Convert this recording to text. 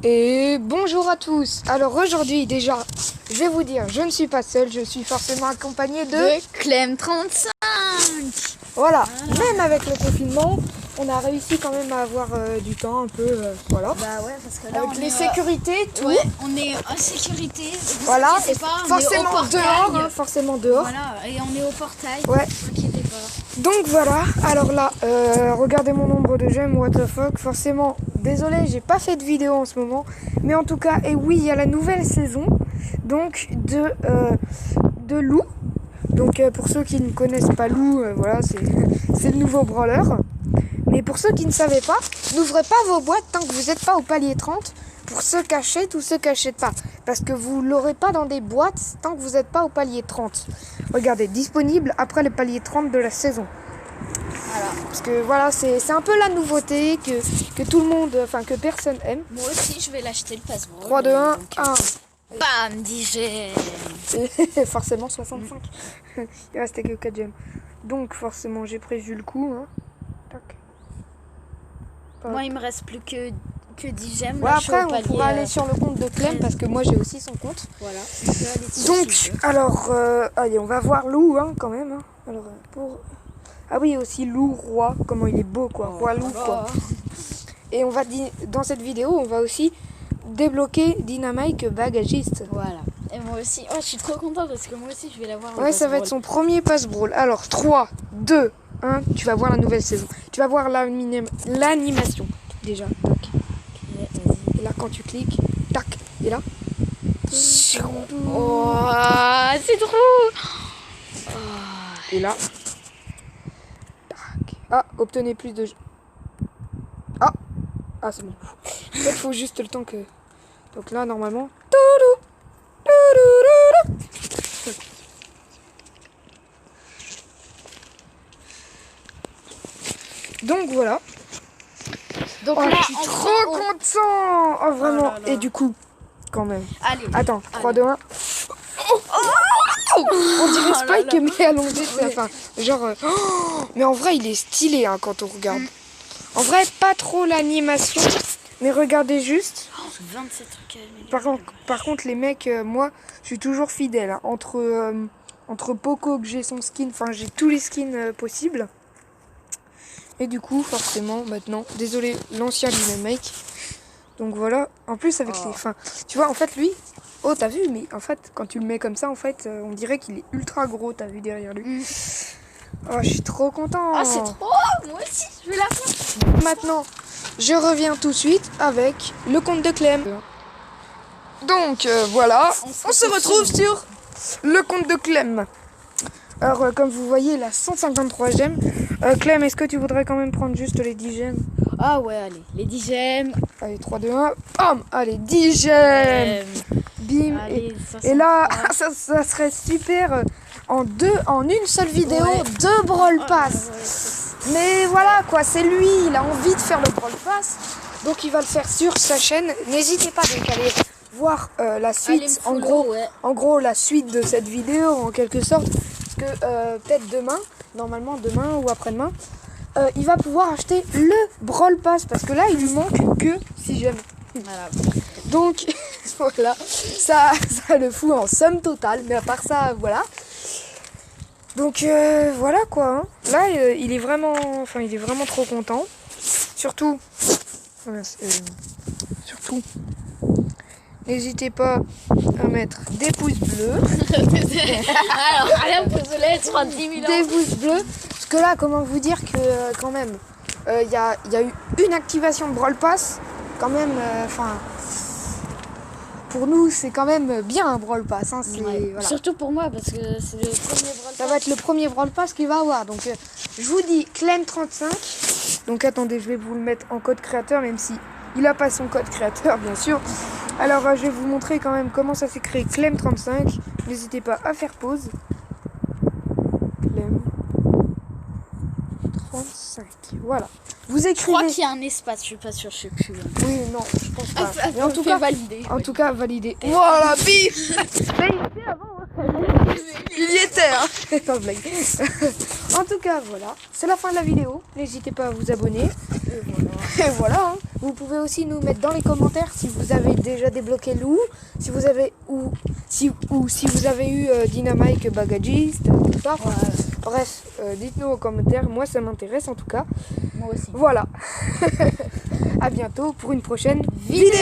Et bonjour à tous. Alors aujourd'hui déjà, je vais vous dire, je ne suis pas seule, je suis forcément accompagnée de Clem35. Voilà, même avec le confinement, on a réussi quand même à avoir du temps un peu, voilà. Bah ouais, parce que là Avec on les est, sécurités, tout. ouais, on est en sécurité. Voilà, Vous et inquiétez pas, on est forcément au portail. dehors, hein, forcément dehors. Voilà, et on est au portail. Ouais. Ne vous inquiétez pas. Donc voilà, alors là, regardez mon nombre de j'aime, what the fuck. Forcément, désolé, j'ai pas fait de vidéo en ce moment. Mais en tout cas, et oui, il y a la nouvelle saison donc de Lou. Donc pour ceux qui ne connaissent pas Lou, voilà, c'est le nouveau brawler. Mais pour ceux qui ne savaient pas, n'ouvrez pas vos boîtes tant que vous n'êtes pas au palier 30 pour ceux qui achètent ou ceux qui n'achètent pas. Parce que vous ne l'aurez pas dans des boîtes tant que vous n'êtes pas au palier 30. Regardez, disponible après le palier 30 de la saison. Voilà. Parce que voilà, c'est un peu la nouveauté que tout le monde, enfin que personne aime. Moi aussi, je vais l'acheter le passe-ball. 3, 2, 1, 1. Bam, 10 gemmes. Forcément 65. Il restait que 4 gemmes. Donc forcément j'ai prévu le coup. Hein. Tac. Moi, il me reste plus que 10 gemmes. Ouais, Là, je suis après au on palier, pourra aller sur le compte de Clem parce que moi j'ai aussi son compte. Voilà. On peut aller dessus Donc si tu veux. alors allez, on va voir Lou hein, quand même. Hein. Alors pour ah oui aussi Lou roi, comment il est beau quoi, roi Lou quoi. Et on va dans cette vidéo on va aussi débloquer Dynamite bagagiste. Voilà. Et moi aussi. Oh, je suis trop contente parce que moi aussi je vais l'avoir. Ouais, ça va être son premier passe-brawl. Alors 3, 2, 1, tu vas voir la nouvelle saison. Tu vas voir l'animation déjà. Tac. Okay, et là quand tu cliques, tac. Et là. oh, c'est trop. Et là. Tac. Ah, obtenez plus de. Ah, ah c'est bon. En fait, il faut juste le temps que. Donc là, normalement. Donc voilà. Donc Oh, là, je suis trop content. Oh vraiment. Oh là là. Et du coup, quand même. Allez. Attends, 3, 2, 1. On dirait Spike mais allongé. Enfin, genre. Mais en vrai, il est stylé hein, quand on regarde. En vrai, pas trop l'animation. Mais regardez juste. 27 trucs. Par contre, les mecs, moi, je suis toujours fidèle. Hein. Entre Poco, que j'ai son skin, enfin, j'ai tous les skins possibles. Et du coup, forcément, maintenant, désolé, l'ancien Dynamite. Donc voilà, en plus avec les fins. Tu vois, en fait, lui, oh, t'as vu, mais en fait, quand tu le mets comme ça, en fait, on dirait qu'il est ultra gros, t'as vu derrière lui. Oh, je suis trop content. Ah, c'est trop, moi aussi, je vais la faire. Maintenant, je reviens tout de suite avec le compte de Clem. Donc, voilà, on se retrouve sur le compte de Clem. Alors, comme vous voyez, il a 153 gemmes. Clem, est-ce que tu voudrais quand même prendre juste les 10 gemmes? Ah ouais, allez, les 10 gemmes. Allez, 3, 2, 1. Bam! Allez, 10 gemmes. Bim. Allez, Et là, ça serait super en une seule vidéo, Ouais. 2 Brawl Pass. Mais voilà, quoi, c'est lui, il a envie de faire le Brawl Pass. Donc, il va le faire sur sa chaîne. N'hésitez pas donc à aller voir la suite. En gros, la suite de cette vidéo, en quelque sorte. Parce que peut-être normalement demain ou après-demain, il va pouvoir acheter le Brawl Pass parce que là il lui manque que 6 gemmes. Voilà. Donc voilà, ça le fout en somme totale, mais à part ça, voilà. Donc voilà quoi. Hein. Là il est vraiment trop content. Surtout, n'hésitez pas à mettre des pouces bleus. Alors, allez, on peut se laisser 10 000 Des pouces bleus. Parce que là, comment vous dire que quand même, il y a eu une activation de Brawl Pass. Quand même, pour nous, c'est quand même bien un Brawl Pass. Hein, voilà. Surtout pour moi, parce que c'est le premier Brawl Pass. Ça va être le premier Brawl Pass qu'il va avoir. Donc, je vous dis Clem35. Donc, attendez, je vais vous le mettre en code créateur, même si il n'a pas son code créateur, bien sûr. Alors, je vais vous montrer quand même comment ça s'est créé Clem35. N'hésitez pas à faire pause. Clem35. Voilà. Vous Je écrivez. crois qu'il y a un espace, je suis pas sûre, je sais plus. Oui, non, je pense pas. Mais en tout cas, cas, validé. validé. Voilà, bif. Il y était, hein. Pas blague. En tout cas, voilà. C'est la fin de la vidéo. N'hésitez pas à vous abonner. Et voilà. Hein. Vous pouvez aussi nous mettre dans les commentaires si vous avez déjà débloqué Lou, si vous avez si vous avez eu Dynamite Bagagiste, tout ça. Ouais. Bref, dites-nous aux commentaires, moi ça m'intéresse en tout cas. Moi aussi. Voilà. À bientôt pour une prochaine vidéo.